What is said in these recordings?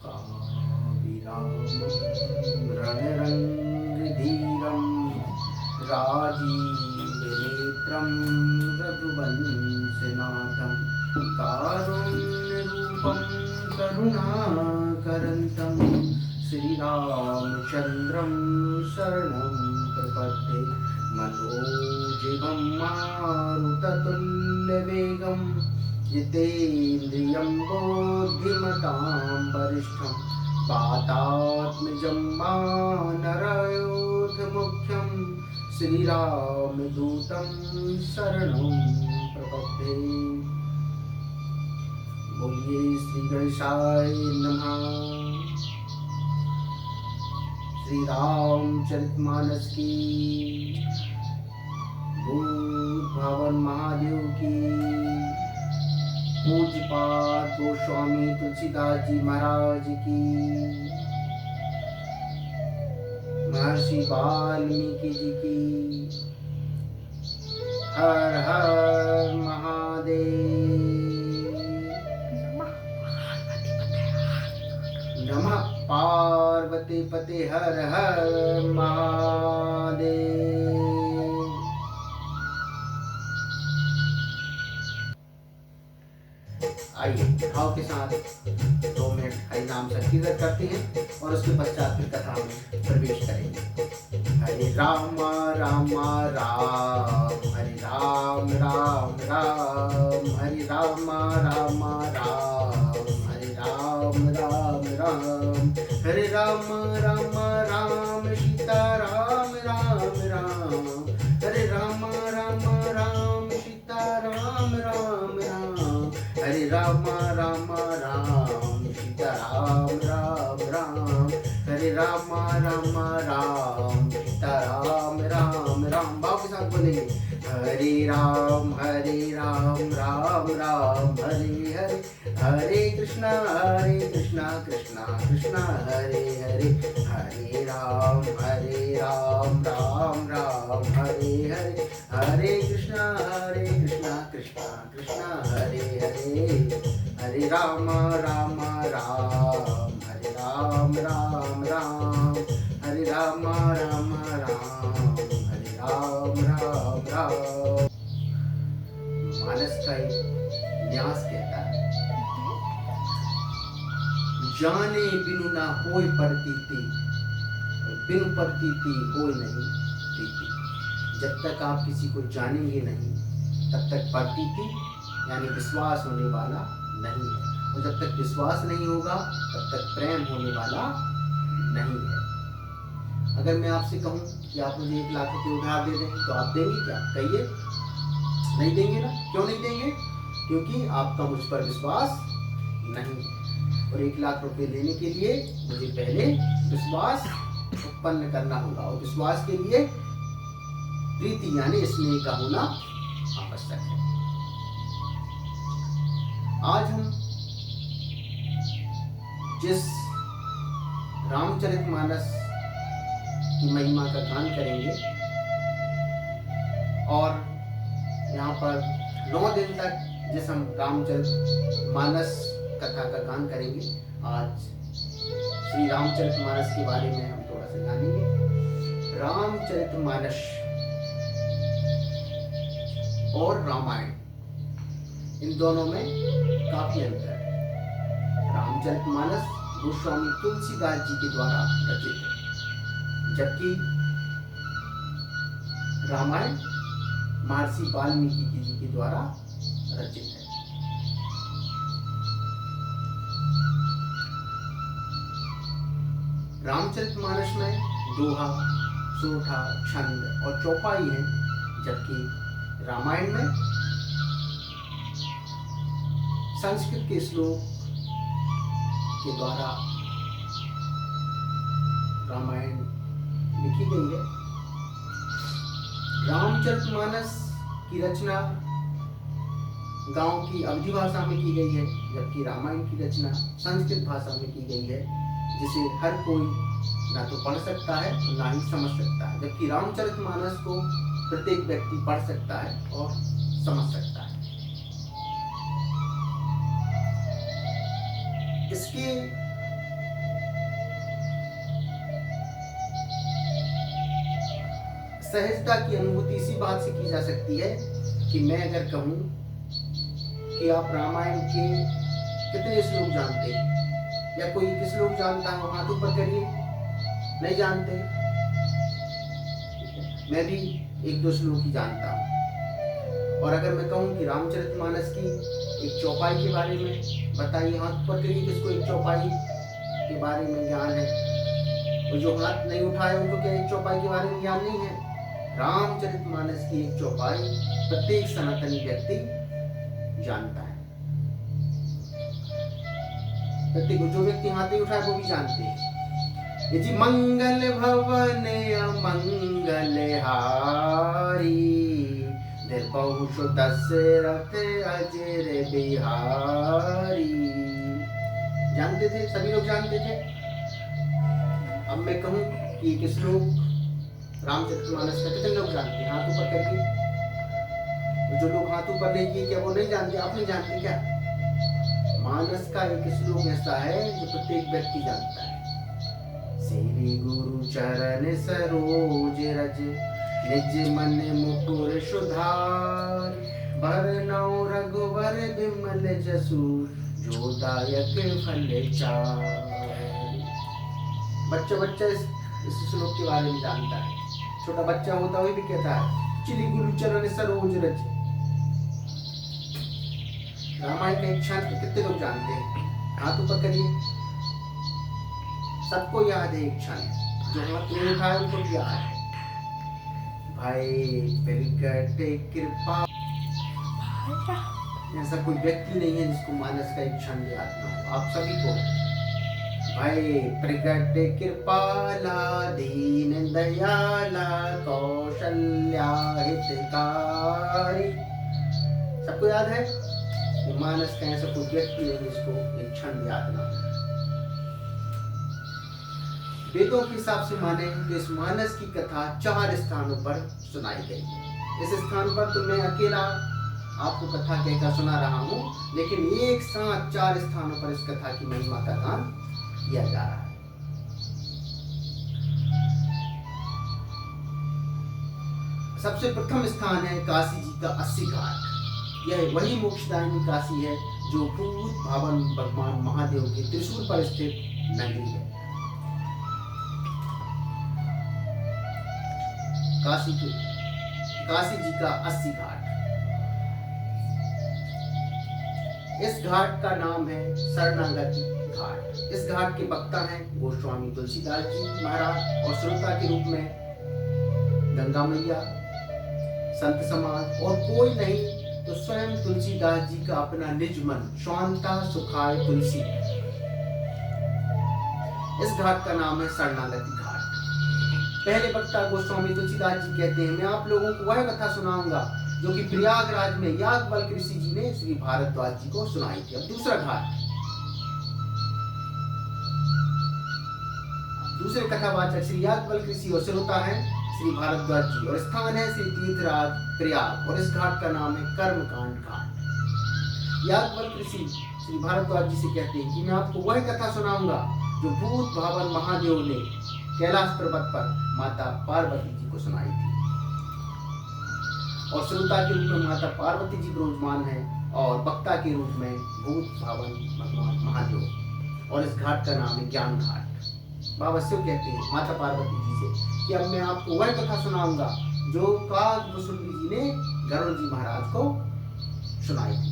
काविरामं रणरङ्गधीरं राजीवनेत्रं रघुवंशनाथं कारुण्यरूपं करुणाकरन्तं श्रीरामचन्द्रं शरणं प्रपद्ये मनोजिवं मारुततुल्यवेगं जितेन्द्रियं बुद्धिमतां वरिष्ठं वातात्मजं वानरयोधमुख्यं श्रीरामदूतं शरणं प्रपद्ये। बोलिए श्री गणेशाय नमः। श्री रामचरितमानस की, भूत भवन महादेव की, पूज्यपाद गोस्वामी तुलसीदास जी महाराज की, महर्षि वाल्मीकि जी की। हर हर महादेव। नमः पार्वती पते हर हर महादेव। आइए भाव के साथ 2 मिनट हरि नाम संकीर्तन करते हैं और उसके पश्चात फिर कथा में प्रवेश करेंगे। हरे राम राम राम हरे राम राम राम हरे राम राम राम हरे राम राम राम हरे राम राम राम सीता राम राम राम हरे राम राम राम सीता राम राम राम हरे राम राम राम सीता राम राम राम हरे राम राम राम सीता राम राम राम। भाव के साथ बोलेंगे हरे राम राम राम हरे हरे हरे कृष्णा कृष्णा कृष्णा हरे हरे हरे राम राम राम हरे हरे हरे कृष्णा कृष्णा कृष्णा हरे हरे हरे राम राम हरे राम राम हरे राम राम हरे राम राम। मानस का एक न्यास कहता है, जाने बिनु ना होय प्रतीति, बिनु प्रतीति होय नहीं प्रीति। जब तक आप किसी को जानेंगे नहीं तब तक प्रतीति यानी विश्वास होने वाला नहीं है, और जब तक विश्वास नहीं होगा तब तक प्रेम होने वाला नहीं है। अगर मैं आपसे कहूं कि आप मुझे 1 लाख रुपए उधार दे दें तो आप देंगे क्या? कहिए, नहीं देंगे ना? क्यों नहीं देंगे? क्योंकि आपका मुझ पर विश्वास नहीं है, और 1 लाख रुपए लेने के लिए मुझे पहले विश्वास उत्पन्न करना होगा, और विश्वास के लिए प्रीति यानी स्नेह का होना आवश्यक है। आज हम जिस रामचरितमानस की महिमा का गान करेंगे और यहाँ पर 9 दिन तक जिस हम रामचरितमानस कथा का गान करेंगे, आज श्री रामचरितमानस के बारे में हम थोड़ा सा जानेंगे। रामचरितमानस और रामायण, इन दोनों में काफी अंतर है। रामचरितमानस गोस्वामी तुलसीदास जी के द्वारा रचित है, जबकि रामायण महर्षि वाल्मीकि जी के द्वारा रचित है। रामचरितमानस में दोहा, सोठा, छंद और चौपाई है, जबकि रामायण में संस्कृत के श्लोक के द्वारा रामायण लिखी गई है। रामचरितमानस की रचना गांव की अवधी भाषा में की गई है, जबकि रामायण की रचना संस्कृत भाषा में की गई है, जिसे हर कोई ना तो पढ़ सकता है ना ही समझ सकता है, जबकि रामचरितमानस को प्रत्येक व्यक्ति पढ़ सकता है और समझ सकता है। इसके असहजता की अनुभूति इसी बात से की जा सकती है कि मैं अगर कहूँ कि आप रामायण के कितने श्लोक जानते हैं, या कोई किस श्लोक जानता है, हाथ ऊपर करिए। नहीं जानते? मैं भी एक दो श्लोक ही जानता हूँ। और अगर मैं कहूँ कि रामचरितमानस की एक चौपाई के बारे में बताइए, हाथ ऊपर करिए किसको एक चौपाई के बारे में ज्ञान है। और जो हाथ नहीं उठाए उनको क्या एक चौपाई के बारे में ज्ञान नहीं है? रामचरितमानस की एक चौपाई प्रत्येक सनातनी व्यक्ति जानता है। प्रत्येक जो व्यक्ति हाथ नहीं उठाए वो भी जानते हैं। ये जी मंगल भवन अमंगल हारी, निर्बहुष दशरथ अजर बिहारी। जानते थे? सभी लोग जानते थे। अब मैं कहूं कि किस लोग रामचरितमानस का कितने लोग जानते हैं? हाथ ऊपर करके। जो लोग हाथ ऊपर नहीं किए क्या वो नहीं जानते? आप नहीं जानते क्या? मानस का एक श्लोक ऐसा है जो प्रत्येक व्यक्ति जानता है। श्री गुरु चरण सरोज रज, निज मन मुकुर सुधार, भरनौ रघुवर बिमल जसु, जो दायक फल चार। बच्चा इस श्लोक के बारे में जानता है। छोटा बच्चा होता हुआ भी कहता है श्री गुरु चरण सरोज रज। रामायण का एक क्षण कितने लोग जानते हैं? हाथ ऊपर करिए। सबको याद है एक क्षण, जो हाथ नहीं उठाए उनको भी याद है। भाई प्रकट कृपा, ऐसा कोई व्यक्ति नहीं है जिसको मानस का एक क्षण याद ना हो। आप सभी को भाई प्रकट कृपाला, दीन दयाला, कौशल्या हितकारी, सबको याद है। मानस का ऐसा कोई व्यक्ति नहीं जिसको एक क्षण याद ना हो। वेदों के हिसाब से माने तो इस मानस की कथा 4 स्थानों पर सुनाई गई है। इस स्थान पर तो मैं अकेला आपको कथा कहकर सुना रहा हूँ, लेकिन एक साथ 4 स्थानों पर इस कथा की महिमा का गान किया जा रहा है। सबसे प्रथम स्थान है काशी जी का 80 घाट। यह वही मोक्षदायिनी काशी है जो भूत भावन भगवान महादेव के त्रिशूल पर स्थित नगरी है। काशी जी का 80 घाट। इस घाट का नाम है शरणागति घाट। इस घाट के वक्ता हैं गोस्वामी तुलसीदास जी महाराज, और श्रोता के रूप में गंगा मैया, संत समाज, और कोई नहीं तो स्वयं तुलसीदास जी का अपना निज मन, शांता सुखाय तुलसी। इस घाट का नाम है शरणागति घाट। पहले वक्ता गोस्वामी तुलसीदास जी कहते हैं, मैं आप लोगों को वह कथा सुनाऊंगा जो कि प्रयागराज में याज्ञवल्क्य ऋषि जी ने श्री भारद्वाज जी को सुनाई थी। अब दूसरा घाट, दूसरे कथावाचक श्री याज्ञवल्क्य ऋषि और श्रोता है श्री भारद्वाज जी, और स्थान है श्री तीर्थराज प्रयाग, और इस घाट का नाम है कर्मकांड घाट। याज्ञवल्क्य ऋषि श्री भारद्वाज जी से कहते हैं कि मैं आपको वह कथा सुनाऊंगा जो भूत भावन महादेव ने कैलाश पर्वत पर माता पार्वती जी को सुनाई थी, और श्रोता के रूप में माता पार्वती जी विराजमान है, और वक्ता के रूप में भूत भावन भगवान महादेव। और इस घाट का नाम है ज्ञान घाट। बाबा शिव कहते हैं माता पार्वती जी से कि अब मैं आपको वह कथा सुनाऊंगा जो काकभूषुंडी जी ने गरुड़ जी महाराज को सुनाई थी।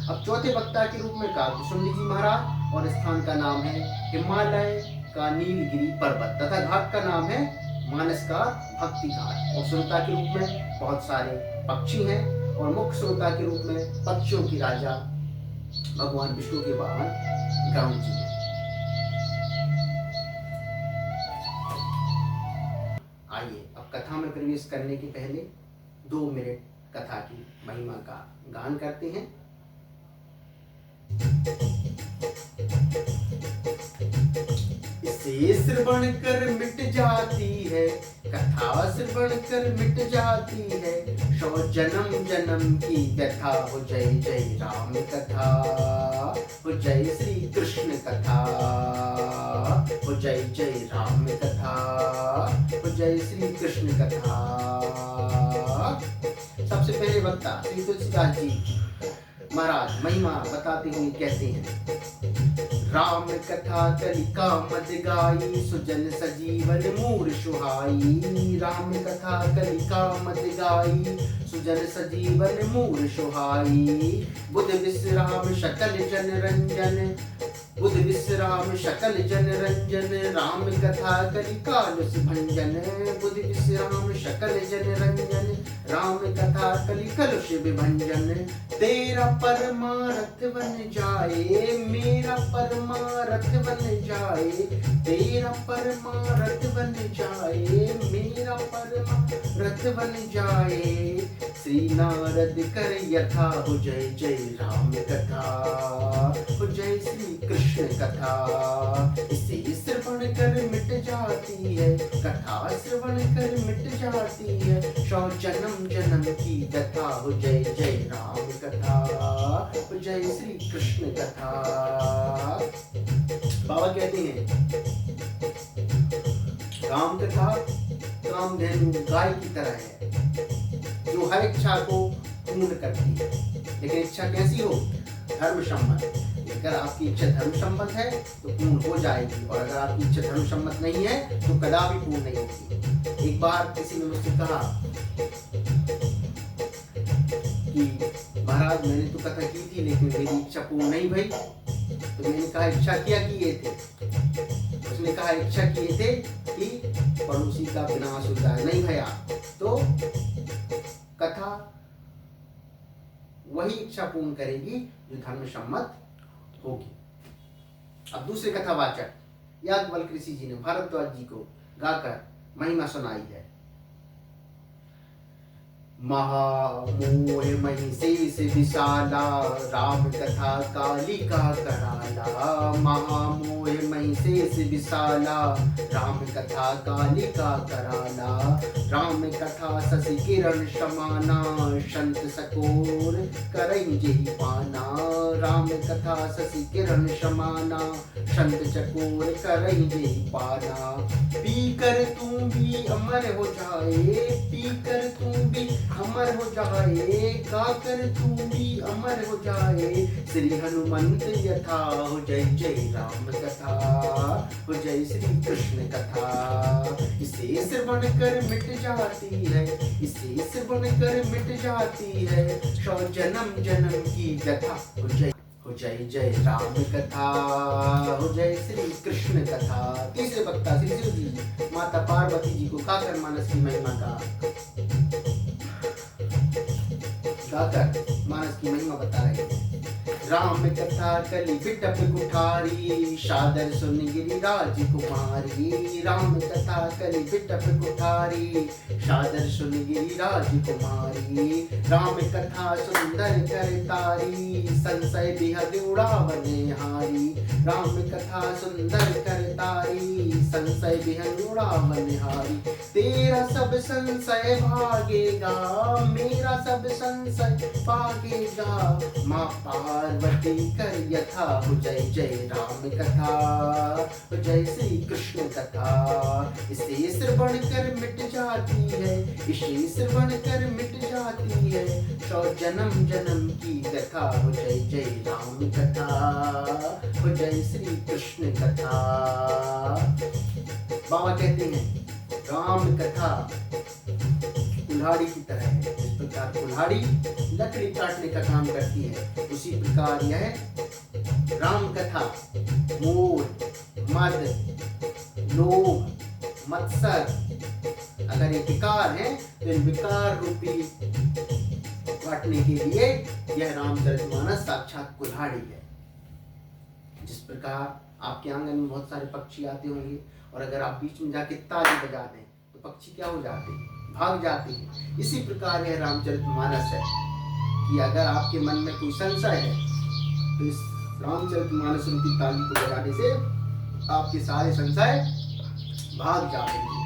अब चौथे वक्ता के रूप में काकभूषुंडी जी महाराज, और स्थान का नाम है हिमालय का नीलगिरी पर्वत, तथा घाट का नाम है मानस का भक्ति घाट। और श्रोता के रूप में बहुत सारे पक्षी हैं, और मुख्य श्रोता के रूप में पक्षियों की राजा भगवान विष्णु के वाहन गरुड़ जी हैं। आइए अब कथा में प्रवेश करने के पहले 2 मिनट कथा की महिमा का गान करते हैं। इसे श्रवण कर मिट जाती है कथा, श्रवण कर मिट जाती है 100 जन्म जन्म की व्यथा। हो जय जय राम कथा, हो जय श्री कृष्ण कथा, हो जय जय राम कथा, हो जय श्री कृष्ण कथा। पहले वक्ता श्री तुलसीदास जी महाराज महिमा बताते हुए कहते हैं, राम कथा कलिका मद गाई सुजन सजीवन मूर सुहाई। राम कथा कलिका मद गाई सुजन सजीवन मूर सुहाई। बुध विश्राम शकल जन रंजन, बुध विश्राम शकल जन रंजन। राम कथा कलिका लुस भंजन, बुध विश्राम शकल जन रंजन। राम कथा कलिका लुस विभंजन। तेरा परमारथ बन जाए, मेरा परमारथ बन जाए। तेरा परमारथ बन जाए, मेरा परमारथ बन जाए। श्री नारद कर यथा हो जय जय राम कथा, हो जय श्री कृष्ण कथा। इसे श्रवण कर मिट जाती है, कथा श्रवण कर मिट जाती है। 100 जन्म जन्म की कथा हो जय जय राम कथा, हो जय श्री कृष्ण कथा। बाबा कहते हैं, राम कथा कामधेनु गाय की तरह है, जो हर इच्छा को पूर्ण करती है। लेकिन इच्छा कैसी हो? धर्म सम्मत। अगर आपकी इच्छा धर्म सम्मत है तो पूर्ण हो जाएगी, और अगर आपकी इच्छा धर्म सम्मत नहीं है तो कदापि पूर्ण नहीं होगी। एक बार किसी ने मुझसे कहा कि महाराज मैंने तो कथा की थी लेकिन मेरी इच्छा पूर्ण नहीं भई। तो मैंने कहा इच्छा क्या किए थे? उसने कहा इच्छा किए थे कि पड़ोसी का विनाश हो जाए, नहीं भया तो कथा वही इच्छा पूर्ण करेगी जो धर्म सम्मत होगी। अब दूसरे कथावाचक याज्ञवल्क्य ऋषि जी ने भारद्वाज जी को गाकर महिमा सुनाई है। महामोह महिषेष विशाला, राम कथा कालिका कराला। महामोह महिषेष विशाला, राम कथा कालिका कराला। राम कथा शशि किरण समाना, संत सकोर करई जेहि पाना। राम कथा शशि किरण समाना, संत चकोर करई जेहि पाना। पी कर तू भी अमर हो जाए, पी कर तू भी अमर हो जाए। गाकर तू भी अमर हो जाए। श्री हनुमंत यथा हो जय जय राम कथा, हो जय श्री कृष्ण कथा। इसे श्रवण कर मिट जाती है, इसे श्रवण कर मिट जाती है। 100 जन्म जन्म की कथा हो जय जय राम कथा, हो जय श्री कृष्ण कथा। तीसरे वक्ता श्री शिव जी माता पार्वती जी को गाकर मानस की महिमा का गाकर मानस की महिमा बता रहे हैं। राम कथा कली बिटप कुठारी, सादर सुन गिरिराज कुमारी। राम कथा कली बिटप कुठारी, सादर सुन गिरिराज कुमारी। राम कथा सुंदर कर तारी, संशय बिहद उड़ावने हारी। राम कथा सुंदर कर तारी, संशय बिहद उड़ावने हारी। तेरा सब संशय भागेगा, मेरा सब संशय भागेगा। माँ पार्वती कर यथा हो जय जय राम कथा, हो जय श्री कृष्ण कथा। इसे श्रवण कर मिट जाती है, इसे श्रवण कर मिट जाती है। 100 जन्म जन्म की कथा हो जय जय राम कथा, हो जय श्री कृष्ण कथा। बाबा कहते हैं राम कथा कुल्हाड़ी की तरह है। इस प्रकार कुल्हाड़ी लकड़ी काटने का काम करती है, उसी प्रकार यह राम कथा मोह, मद, लोभ, मत्सर अगर ये विकार है तो इन विकार रूपी काटने के लिए यह रामचरितमानस साक्षात कुल्हाड़ी है। जिस प्रकार आपके आंगन में बहुत सारे पक्षी आते होंगे और अगर आप बीच में जाके ताली बजा दें तो पक्षी क्या हो जाते हैं? भाग जाते हैं। इसी प्रकार यह रामचरितमानस है कि अगर आपके मन में कोई संशय है तो इस रामचरितमानस रूपी ताली को बजाने से आपके सारे संशय भाग जाएंगे।